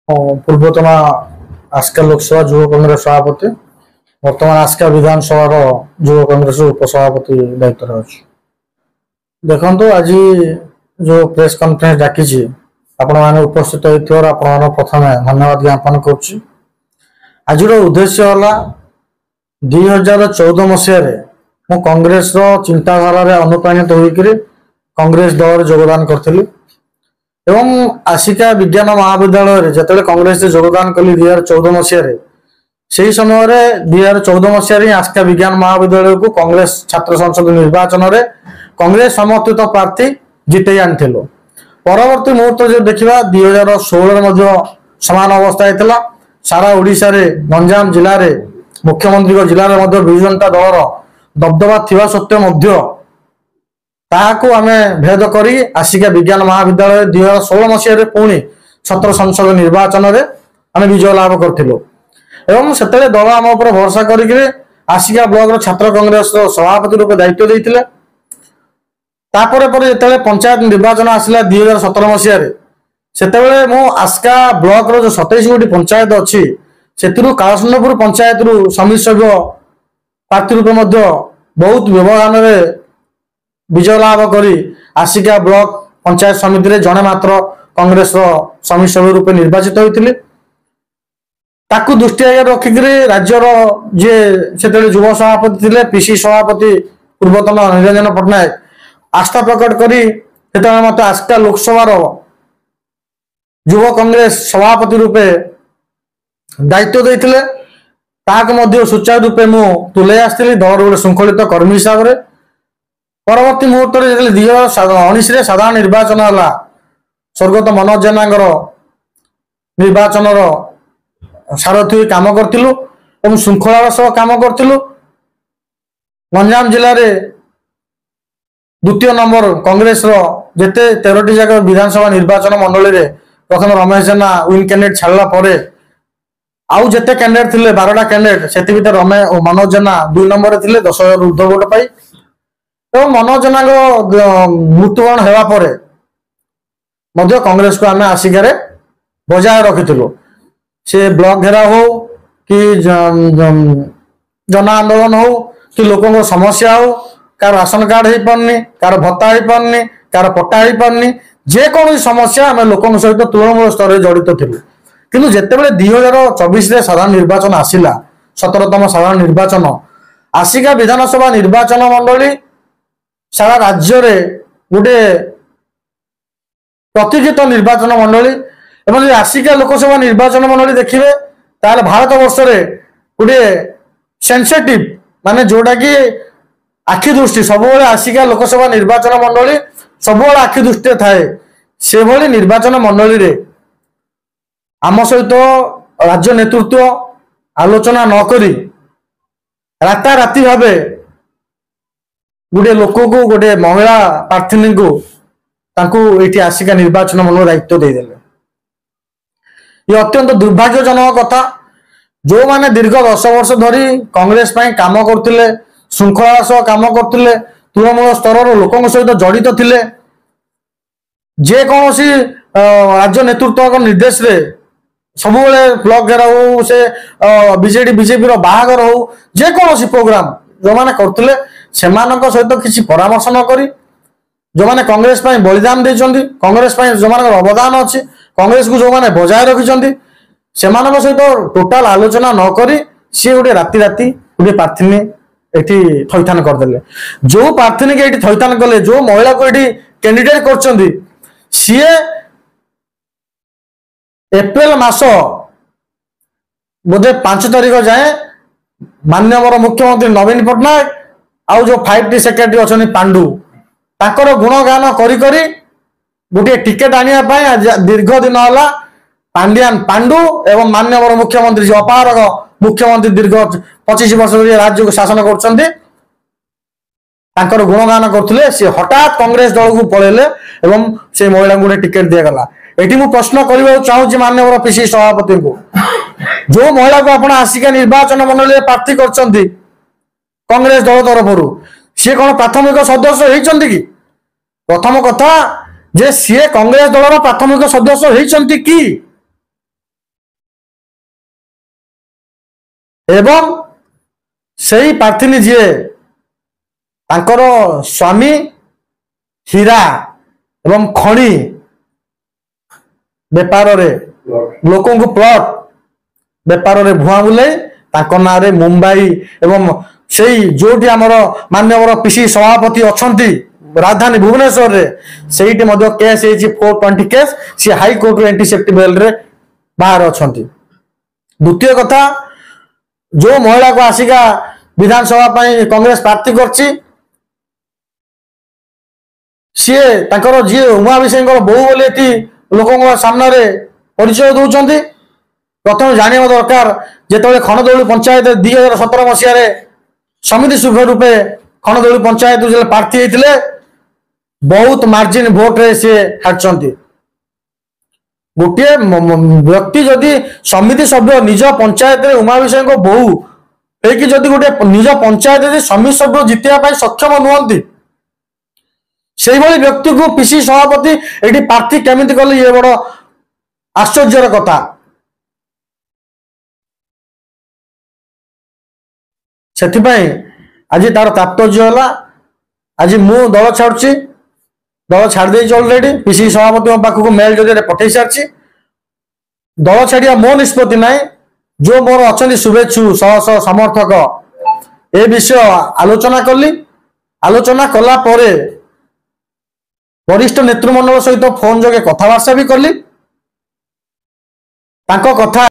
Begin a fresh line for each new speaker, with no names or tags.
ପୂର୍ବତନ ଆସ୍କା ଲୋକସଭା ଯୁବ କଂଗ୍ରେସ ସଭାପତି, ବର୍ତ୍ତମାନ ଆସ୍କା ବିଧାନସଭାର ଯୁବ କଂଗ୍ରେସ ଉପସଭାପତି ଦାୟିତ୍ୱରେ ଅଛି। ଦେଖନ୍ତୁ, ଆଜି ଯେଉଁ ପ୍ରେସ୍ କନଫରେନ୍ସ ଡାକିଛି, ଆପଣମାନେ ଉପସ୍ଥିତ ହୋଇଥିବାରୁ ଆପଣମାନଙ୍କୁ ପ୍ରଥମେ ଧନ୍ୟବାଦ ଜ୍ଞାପନ କରୁଛି। ଆଜିର ଉଦ୍ଦେଶ୍ୟ ହେଲା 2014 ମସିହାରେ ମୁଁ କଂଗ୍ରେସର ଚିନ୍ତାଧାରାରେ ଅନୁପ୍ରାଣିତ ହୋଇକରି କଂଗ୍ରେସ ଦଳରେ ଯୋଗଦାନ କରିଥିଲି ଏବଂ ଆସିକା ବିଜ୍ଞାନ ମହାବିଦ୍ୟାଳୟରେ ଯେତେବେଳେ କଂଗ୍ରେସରେ ଯୋଗଦାନ କଲି 2014 ମସିହାରେ, ସେହି ସମୟରେ 2014 ମସିହାରେ ଆସିକା ବିଜ୍ଞାନ ମହାବିଦ୍ୟାଳୟକୁ କଂଗ୍ରେସ ଛାତ୍ର ସଂସଦ ନିର୍ବାଚନରେ କଂଗ୍ରେସ ସମର୍ଥିତ ପ୍ରାର୍ଥୀ ଜିତେଇ ଆଣିଥିଲୁ। ପରବର୍ତ୍ତୀ ମୁହୂର୍ତ୍ତରେ ଯଦି ଦେଖିବା 2016ରେ ମଧ୍ୟ ସମାନ ଅବସ୍ଥା ହେଇଥିଲା। ସାରା ଓଡ଼ିଶାରେ ଗଞ୍ଜାମ ଜିଲ୍ଲାରେ ମୁଖ୍ୟମନ୍ତ୍ରୀଙ୍କ ଜିଲ୍ଲାରେ ମଧ୍ୟ ବିଜୁ ଜନତା ଦଳର ଦବଦବା ଥିବା ସତ୍ତ୍ୱେ ମଧ୍ୟ ତାହାକୁ ଆମେ ଭେଦ କରି ଆସିକା ବିଜ୍ଞାନ ମହାବିଦ୍ୟାଳୟ 2016 ମସିହାରେ ପୁଣି ଛାତ୍ର ସଂସଦ ନିର୍ବାଚନରେ ଆମେ ବିଜୟ ଲାଭ କରିଥିଲୁ ଏବଂ ସେତେବେଳେ ଦଳ ଆମ ଉପରେ ଭରସା କରିକି ଆସିକା ବ୍ଲକର ଛାତ୍ର କଂଗ୍ରେସର ସଭାପତି ରୂପେ ଦାୟିତ୍ୱ ଦେଇଥିଲେ। ତାପରେ ପରେ ଯେତେବେଳେ ପଞ୍ଚାୟତ ନିର୍ବାଚନ ଆସିଲା 2017 ମସିହାରେ, ସେତେବେଳେ ମୁଁ ଆସିକା ବ୍ଲକର ଯେଉଁ 27 ଗୋଟି ପଞ୍ଚାୟତ ଅଛି ସେଥିରୁ କାଳସନ୍ଦପୁର ପଞ୍ଚାୟତରୁ ସମିତି ସଭ୍ୟ ପ୍ରାର୍ଥୀ ରୂପେ ମଧ୍ୟ ବହୁତ ବ୍ୟବଧାନରେ ବିଜୟ ଲାଭ କରି ଆସିକା ବ୍ଲକ ପଞ୍ଚାୟତ ସମିତିରେ ଜଣେ ମାତ୍ର କଂଗ୍ରେସର ସମିତି ସଭ୍ୟ ରୂପେ ନିର୍ବାଚିତ ହୋଇଥିଲେ। ତାକୁ ଦୃଷ୍ଟି ଆଗରେ ରଖିକରି ରାଜ୍ୟର ଯିଏ ସେତେବେଳେ ଯୁବ ସଭାପତି ଥିଲେ, ପିସି ସଭାପତି ପୂର୍ବତନ ନିରଞ୍ଜନ ପଟ୍ଟନାୟକ ଆସ୍ଥା ପ୍ରକଟ କରି ସେତେବେଳେ ମୋତେ ଆସିକା ଲୋକସଭାର ଯୁବ କଂଗ୍ରେସ ସଭାପତି ରୂପେ ଦାୟିତ୍ୱ ଦେଇଥିଲେ। ତାହାକୁ ମଧ୍ୟ ସୁଚାରୁ ରୂପେ ମୁଁ ତୁଲେଇ ଆସିଥିଲି ଦଳର ଗୋଟେ ଶୃଙ୍ଖଳିତ କର୍ମୀ ହିସାବରେ। ପରବର୍ତ୍ତୀ ମୁହୂର୍ତ୍ତରେ ଯେତେବେଳେ 2019ରେ ସାଧାରଣ ନିର୍ବାଚନ ହେଲା, ସ୍ୱର୍ଗତ ମନୋଜ ଜେନାଙ୍କର ନିର୍ବାଚନର ସାରଥୀ କାମ କରିଥିଲୁ ଏବଂ ଶୃଙ୍ଖଳାର ସହ କାମ କରିଥିଲୁ। ଗଞ୍ଜାମ ଜିଲ୍ଲାରେ ଦ୍ୱିତୀୟ ନମ୍ବର କଂଗ୍ରେସର ଯେତେ 13ଟି ଯାକ ବିଧାନସଭା ନିର୍ବାଚନ ମଣ୍ଡଳୀରେ ପ୍ରଥମେ ରମେଶ ଜେନା ୱିନ୍ କ୍ୟାଣ୍ଡିଡେଟ୍ ଛାଡ଼ିଲା ପରେ ଆଉ ଯେତେ କ୍ୟାଣ୍ଡିଡେଟ୍ ଥିଲେ 12ଟା କ୍ୟାଣ୍ଡିଡେଟ୍, ସେଥି ଭିତରେ ମନୋଜ ଜେନା 2 ନମ୍ବରରେ ଥିଲେ 10,000 ଉର୍ଦ୍ଧ୍ୱ ଭୋଟ ପାଇ। ଏବଂ ମନୋଜ ଜେନାଙ୍କ ମୃତ୍ୟୁବରଣ ହେବା ପରେ ମଧ୍ୟ କଂଗ୍ରେସକୁ ଆମେ ଆସିକାରେ ବଜାୟ ରଖିଥିଲୁ। ସେ ବ୍ଲକ ଘେରାଉ ହଉ କି ଜନ ଆନ୍ଦୋଳନ ହଉ କି ଲୋକଙ୍କ ସମସ୍ୟା ହଉ, କାହାର ରାସନ କାର୍ଡ ହେଇପାରୁନି, କାହାର ଭତ୍ତା ହେଇପାରୁନି, କାହାର ପଟ୍ଟା ହେଇପାରୁନି, ଯେକୌଣସି ସମସ୍ୟା ଆମେ ଲୋକଙ୍କ ସହିତ ତୃଣମୂଳ ସ୍ତରରେ ଜଡ଼ିତ ଥିଲୁ। କିନ୍ତୁ ଯେତେବେଳେ 2024ରେ ସାଧାରଣ ନିର୍ବାଚନ ଆସିଲା, 17ତମ ସାଧାରଣ ନିର୍ବାଚନ, ଆସିକା ବିଧାନସଭା ନିର୍ବାଚନ ମଣ୍ଡଳୀ ସାରା ରାଜ୍ୟରେ ଗୋଟେ ପ୍ରତିଷ୍ଠିତ ନିର୍ବାଚନ ମଣ୍ଡଳୀ ଏବଂ ଯଦି ଆସିକା ଲୋକସଭା ନିର୍ବାଚନ ମଣ୍ଡଳୀ ଦେଖିବେ ତାହେଲେ ଭାରତ ବର୍ଷରେ ଗୋଟିଏ ସେନ୍ସିଟିଭ ମାନେ ଯୋଉଟାକି ଆଖି ଦୃଷ୍ଟି ସବୁବେଳେ ଆସିକା ଲୋକସଭା ନିର୍ବାଚନ ମଣ୍ଡଳୀ ସବୁବେଳେ ଆଖି ଦୃଷ୍ଟିରେ ଥାଏ। ସେଭଳି ନିର୍ବାଚନ ମଣ୍ଡଳୀରେ ଆମ ସହିତ ରାଜ୍ୟ ନେତୃତ୍ୱ ଆଲୋଚନା ନ କରି ରାତାରାତି ଭାବେ ଗୋଟିଏ ଲୋକକୁ, ଗୋଟିଏ ମହିଳା ପ୍ରାର୍ଥିନୀଙ୍କୁ ତାଙ୍କୁ ଏଇଠି ଆସିକା ନିର୍ବାଚନ ମଣ୍ଡଳୀ ଦାୟିତ୍ୱ ଦେଇଦେଲେ। ଏ ଅତ୍ୟନ୍ତ ଦୁର୍ଭାଗ୍ୟଜନକ କଥା। ଯେଉଁମାନେ ଦୀର୍ଘ 10 ବର୍ଷ ଧରି କଂଗ୍ରେସ ପାଇଁ କାମ କରୁଥିଲେ, ଶୃଙ୍ଖଳା ସହ କାମ କରୁଥିଲେ, ତୃଣମୂଳ ସ୍ତରର ଲୋକଙ୍କ ସହିତ ଜଡ଼ିତ ଥିଲେ, ଯେକୌଣସି ରାଜ୍ୟ ନେତୃତ୍ୱଙ୍କ ନିର୍ଦ୍ଦେଶରେ ସବୁବେଳେ ବ୍ଲକ ଘେରାଉ ହଉ, ସେ ବିଜେଡି ବିଜେପିର ବାହାଘର ହଉ, ଯେକୌଣସି ପ୍ରୋଗ୍ରାମ ଯେଉଁମାନେ କରୁଥିଲେ ସେମାନଙ୍କ ସହିତ କିଛି ପରାମର୍ଶ ନ କରି, ଯେଉଁମାନେ କଂଗ୍ରେସ ପାଇଁ ବଳିଦାନ ଦେଇଛନ୍ତି, କଂଗ୍ରେସ ପାଇଁ ଯେଉଁମାନଙ୍କର ଅବଦାନ ଅଛି, କଂଗ୍ରେସକୁ ଯେଉଁମାନେ ବଜାୟ ରଖିଛନ୍ତି, ସେମାନଙ୍କ ସହିତ ଟୋଟାଲ ଆଲୋଚନା ନ କରି ସିଏ ଗୋଟେ ରାତି ରାତି ଗୋଟେ ପ୍ରାର୍ଥିନୀ ଏଠି ଥଇଥାନ କରିଦେଲେ। ଯେଉଁ ପ୍ରାର୍ଥିନୀକି ଏଠି ଥଇଥାନ କଲେ, ଯେଉଁ ମହିଳାକୁ ଏଠି କ୍ୟାଣ୍ଡିଡେଟ୍ କରିଛନ୍ତି, ସିଏ ଏପ୍ରିଲ ମାସ ବୋଧେ 5 ତାରିଖ ଯାଏଁ ମାନ୍ୟବର ମୁଖ୍ୟମନ୍ତ୍ରୀ ନବୀନ ପଟ୍ଟନାୟକ ଆଉ ଯେଉଁ 5ଟି ସେକ୍ରେଟାରୀ ଅଛନ୍ତି ପାଣ୍ଡୁ, ତାଙ୍କର ଗୁଣଗାନ କରି କରି ଗୋଟିଏ ଟିକେଟ ଆଣିବା ପାଇଁ ଦୀର୍ଘ ଦିନ ହେଲା ପାଣ୍ଡିଆନ ପାଣ୍ଡୁ ଏବଂ ମାନ୍ୟବର ମୁଖ୍ୟମନ୍ତ୍ରୀ ଯେ ଅପାରଗ ମୁଖ୍ୟମନ୍ତ୍ରୀ ଦୀର୍ଘ 25 ବର୍ଷ ଧରି ରାଜ୍ୟକୁ ଶାସନ କରୁଛନ୍ତି, ତାଙ୍କର ଗୁଣଗାନ କରୁଥିଲେ। ସେ ହଠାତ୍ କଂଗ୍ରେସ ଦଳକୁ ପଳେଇଲେ ଏବଂ ସେ ମହିଳାଙ୍କୁ ଗୋଟେ ଟିକେଟ ଦିଆଗଲା। ଏଠି ମୁଁ ପ୍ରଶ୍ନ କରିବାକୁ ଚାହୁଁଛି ମାନ୍ୟବର ପିସି ସଭାପତିଙ୍କୁ, ଯେଉଁ ମହିଳାକୁ ଆପଣ ଆସିକା ନିର୍ବାଚନ ମଣ୍ଡଳୀରେ ପ୍ରାର୍ଥୀ କରିଛନ୍ତି କଂଗ୍ରେସ ଦଳ ତରଫରୁ, ସିଏ କ'ଣ ପ୍ରାଥମିକ ସଦସ୍ୟ ହେଇଛନ୍ତି କି? ପ୍ରଥମ କଥା ଯେ ସିଏ କଂଗ୍ରେସ ଦଳର ପ୍ରାଥମିକ ସଦସ୍ୟ ହେଇଛନ୍ତି କି? एवं सेही प्रार्थी जी तांकर स्वामी हीरा एवं खणी बेपार रे लोक प्लट बेपार रे भुआ बुले ना रे मुंबई एवं सेही जोटी आमर माननीय पीसी सभापति अछंती राजधानी भुवनेश्वर रे सेठी मध्य केस है 420 केस सी हाई कोर्ट रे एंटीसेप्टी बेल रे बाहर अछंती। द्वितीय कथा जो महिला को आसिका विधानसभा पाई कांग्रेस प्रार्थी करछि सी तांकर जी उमाभिषेक बहु बोली लोक सामने रे परिचय दौरान प्रथम जाना दरकार जिते खणदौली पंचायत 2017 मसीह समिति सभ्य रूपे खणदौली पंचायत जो प्रार्थी होते बहुत मार्जिन भोट रे सी हारचंती। गोटे व्यक्ति जदि समिति सभ्य निज पंचायत उमाभिषेक बहु होगी जदि गोटे निज पंचायत समिति सभ्य जितने सक्षम नुहति से व्यक्ति को पीसी सभापति ये प्रार्थी केमिति कले ये बड़ आश्चर्यर कथा। से आज तार तात्पर्य है आज मु दल छाड़ी दल छाड़ी अलरेडी पीसी सभापति पाखक मेल जरिए पठे सारी दल छाड़िया मो निष्पत्ति ना जो मोर अच्छा शुभेच्छु शह शह समर्थक ए विषय आलोचना कली आलोचना कला परे वरिष्ठ नेतृमंडल सहित फोन जोगे कथबार्ता भी कली कथा